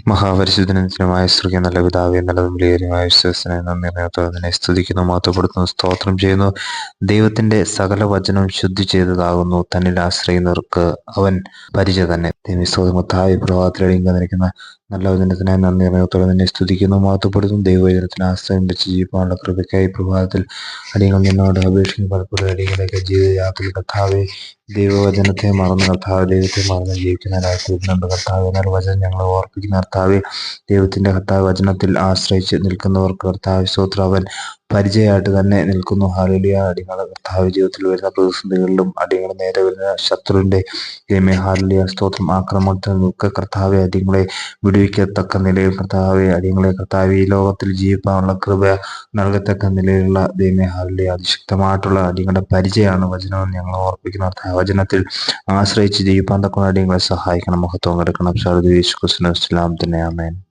മഹാപരിശുദ്ധനമായ സ്ത്രീക്ക് നല്ല പിതാവേ, നല്ലതും വിലയേറിയമായ വിശ്വസനെ നന്ദി അതിനെ സ്തുതിക്കുന്നു, മഹത്വപ്പെടുത്തുന്നു, സ്തോത്രം ചെയ്യുന്നു. ദൈവത്തിന്റെ സകല വചനവും ശുദ്ധി ചെയ്തതാകുന്നു. തന്നിൽ ആശ്രയിക്കുന്നവർക്ക് അവൻ പരിച തന്നെ. ദൈവസ്തോത്രമത്തായ പ്രഭാതത്തിലടിക്കുന്ന നല്ല വചനത്തിനായി നന്ദി നിന്നെ സ്തുതിക്കുന്നു, മഹത്വപ്പെടുത്തുന്നു. ദൈവവചനത്തിന് ആശ്രയം വെച്ച് ജീവിക്കാനുള്ള കൃപയ്ക്കായി പ്രഭാതത്തിൽ അടിയങ്ങൾ നിന്നോട് അപേക്ഷിക്കുന്ന പലപ്പോഴും അടിയങ്ങളൊക്കെ ജീവിതയാത്രയിൽ കർത്താവെ, ദൈവവചനത്തെ മറന്ന് ദൈവത്തെ മറന്ന് ജീവിക്കുന്നതിനായി തീരുന്നുണ്ട് കർത്താവ്. എന്നാൽ വചനം ഞങ്ങളെ ഓർപ്പിക്കുന്ന കർത്താവ്, ദൈവത്തിന്റെ വചനത്തിൽ ആശ്രയിച്ച് നിൽക്കുന്നവർക്ക് കർത്താവ് സ്തോത്രം അവൻ പരിചയമായിട്ട് തന്നെ നിൽക്കുന്നു. ഹാലേലൂയ. അടിയങ്ങളുടെ കർത്താവ് ജീവിതത്തിൽ വരുന്ന പ്രതിസന്ധികളിലും അടിയങ്ങളുടെ നേരെ വരുന്ന ശത്രുവിന്റെ ഹാലേലൂയ സ്തോത്രം ആക്രമണത്തിൽ നിൽക്കുക കർത്താവെ, അടിയങ്ങളെ വിടുവിക്കത്തക്ക നിലയിൽ കർത്താവെ, അടിയങ്ങളെ കർത്താവ് ഈ ലോകത്തിൽ ജീവിക്കാനുള്ള കൃപ നൽകത്തക്ക നിലയിലുള്ള ഹാലേലൂയ അതിശക്തമായിട്ടുള്ള അടിയങ്ങളുടെ പരിചയമാണ് വചനം ഞങ്ങൾ ഓർപ്പിക്കുന്ന വചനത്തിൽ ആശ്രയിച്ച് ജീവിപ്പാൻ തക്ക അടിയങ്ങളെ സഹായിക്കണം. മഹത്വം എടുക്കണം. യേശു ക്രിസ്തുവിന്റെ നാമത്തിൽ തന്നെ ആമേൻ.